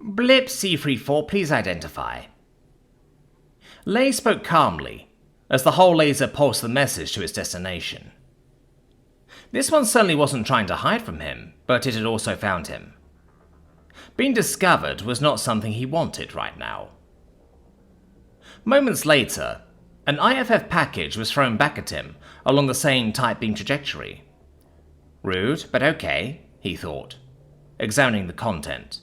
Blip C34, please identify. Lei spoke calmly, as the whole laser pulsed the message to its destination. This one certainly wasn't trying to hide from him, but it had also found him. Being discovered was not something he wanted right now. Moments later, an IFF package was thrown back at him along the same tight beam trajectory. Rude, but okay, he thought, examining the content,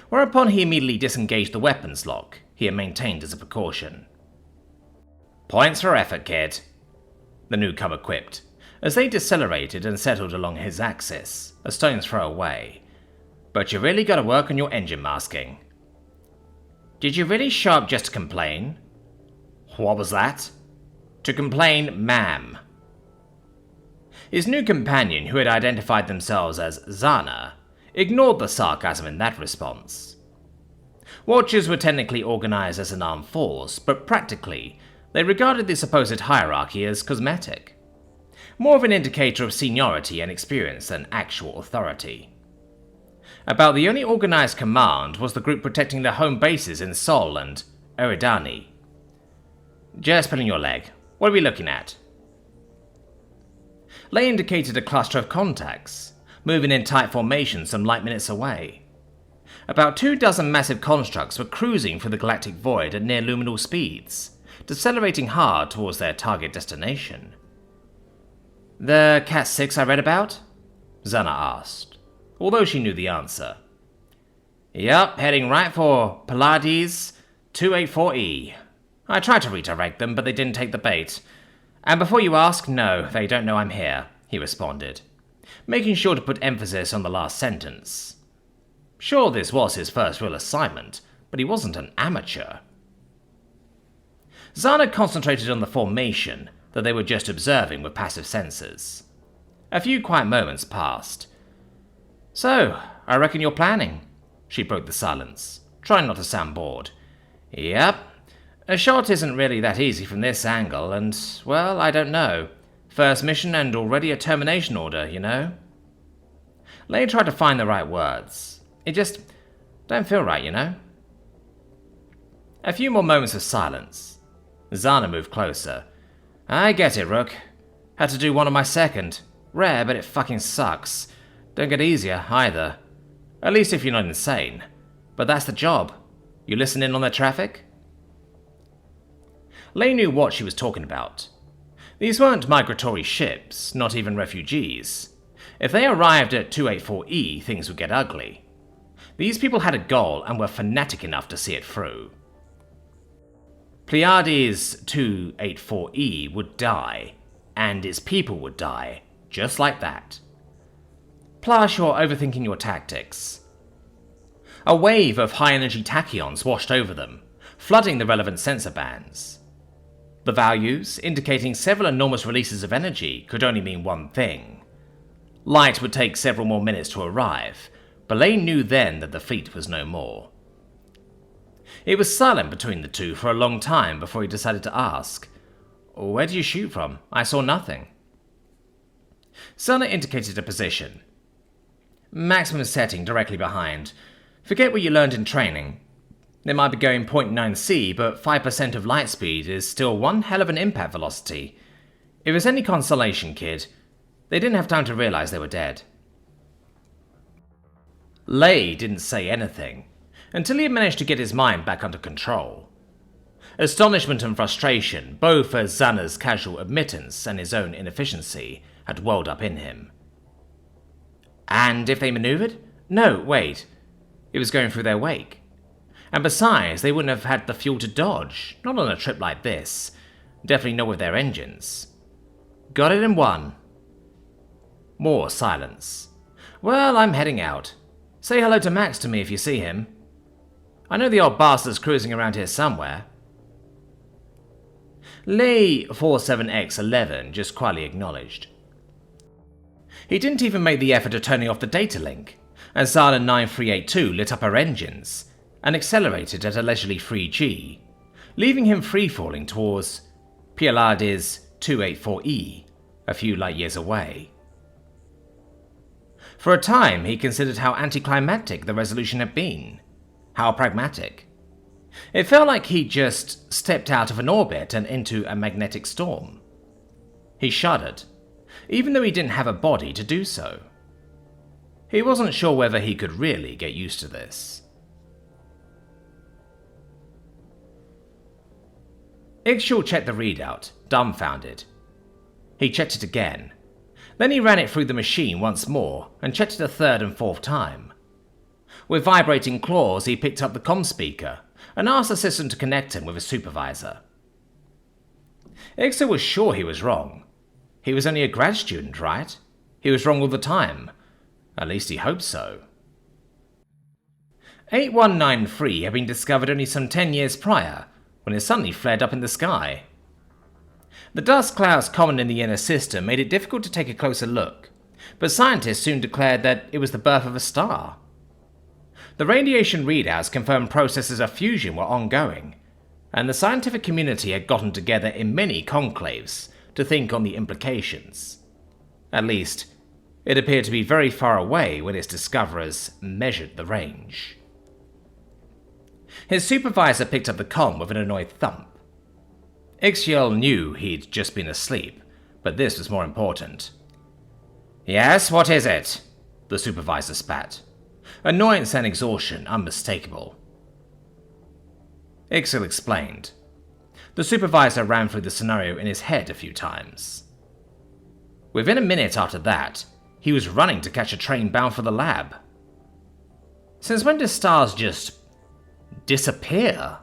whereupon he immediately disengaged the weapons lock he had maintained as a precaution. Points for effort, kid, the newcomer quipped, as they decelerated and settled along his axis, a stone's throw away. But you really gotta work on your engine masking. Did you really show up just to complain? What was that? To complain, ma'am. His new companion, who had identified themselves as Zana, ignored the sarcasm in that response. Watchers were technically organized as an armed force, but practically, they regarded the supposed hierarchy as cosmetic. More of an indicator of seniority and experience than actual authority. About the only organized command was the group protecting their home bases in Sol and Eridani. Just pulling your leg. What are we looking at? Lei indicated a cluster of contacts, moving in tight formation some light minutes away. About 24 massive constructs were cruising through the galactic void at near luminal speeds, decelerating hard towards their target destination. The Cat 6 I read about? Zana asked, although she knew the answer. Yup, heading right for Pallades 284E. I tried to redirect them, but they didn't take the bait. And before you ask, no, they don't know I'm here, he responded, making sure to put emphasis on the last sentence. Sure, this was his first real assignment, but he wasn't an amateur. Zana concentrated on the formation that they were just observing with passive sensors. A few quiet moments passed. So, I reckon you're planning, she broke the silence, trying not to sound bored. Yep. A shot isn't really that easy from this angle, and, well, I don't know. First mission and already a termination order, you know? Lei tried to find the right words. It just don't feel right, you know? A few more moments of silence. Zana moved closer. I get it, Rook. Had to do one on my second. Rare, but it fucking sucks. Don't get easier, either. At least if you're not insane. But that's the job. You listen in on their traffic? Lei knew what she was talking about. These weren't migratory ships, not even refugees. If they arrived at 284E, things would get ugly. These people had a goal and were fanatic enough to see it through. Pleiades 284E would die, and its people would die, just like that. Plus, you're overthinking your tactics. A wave of high-energy tachyons washed over them, flooding the relevant sensor bands. The values, indicating several enormous releases of energy, could only mean one thing. Light would take several more minutes to arrive, but Lei knew then that the fleet was no more. It was silent between the two for a long time before he decided to ask, Where did you shoot from? I saw nothing. Zana indicated a position. Maximum setting directly behind. Forget what you learned in training. They might be going 0.9c, but 5% of light speed is still one hell of an impact velocity. If it's any consolation, kid, they didn't have time to realize they were dead. Lei didn't say anything, until he had managed to get his mind back under control. Astonishment and frustration, both at Zana's casual admittance and his own inefficiency, had welled up in him. And if they maneuvered? No, wait. It was going through their wake. And besides, they wouldn't have had the fuel to dodge, not on a trip like this. Definitely not with their engines. Got it in one. More silence. Well, I'm heading out. Say hello to Max to me if you see him. I know the old bastard's cruising around here somewhere. Lei 47X11 just quietly acknowledged. He didn't even make the effort of turning off the data link, as Zana 9382 lit up her engines and accelerated at a leisurely 3G, leaving him free-falling towards Pleiades 284E, a few light years away. For a time, he considered how anticlimactic the resolution had been. How pragmatic. It felt like he'd just stepped out of an orbit and into a magnetic storm. He shuddered, even though he didn't have a body to do so. He wasn't sure whether he could really get used to this. Ixchel checked the readout, dumbfounded. He checked it again. Then he ran it through the machine once more and checked it a third and fourth time. With vibrating claws, he picked up the comm speaker and asked the system to connect him with his supervisor. Ixchel was sure he was wrong. He was only a grad student, right? He was wrong all the time. At least he hoped so. 8193 had been discovered only some 10 years prior, when it suddenly flared up in the sky. The dust clouds common in the inner system made it difficult to take a closer look, but scientists soon declared that it was the birth of a star. The radiation readouts confirmed processes of fusion were ongoing, and the scientific community had gotten together in many conclaves to think on the implications. At least, it appeared to be very far away when its discoverers measured the range. His supervisor picked up the comm with an annoyed thump. Ixchel knew he'd just been asleep, but this was more important. "Yes, what is it?" the supervisor spat. Annoyance and exhaustion unmistakable. Ixchel explained. The supervisor ran through the scenario in his head a few times. Within a minute after that, he was running to catch a train bound for the lab. Since when do stars just disappear?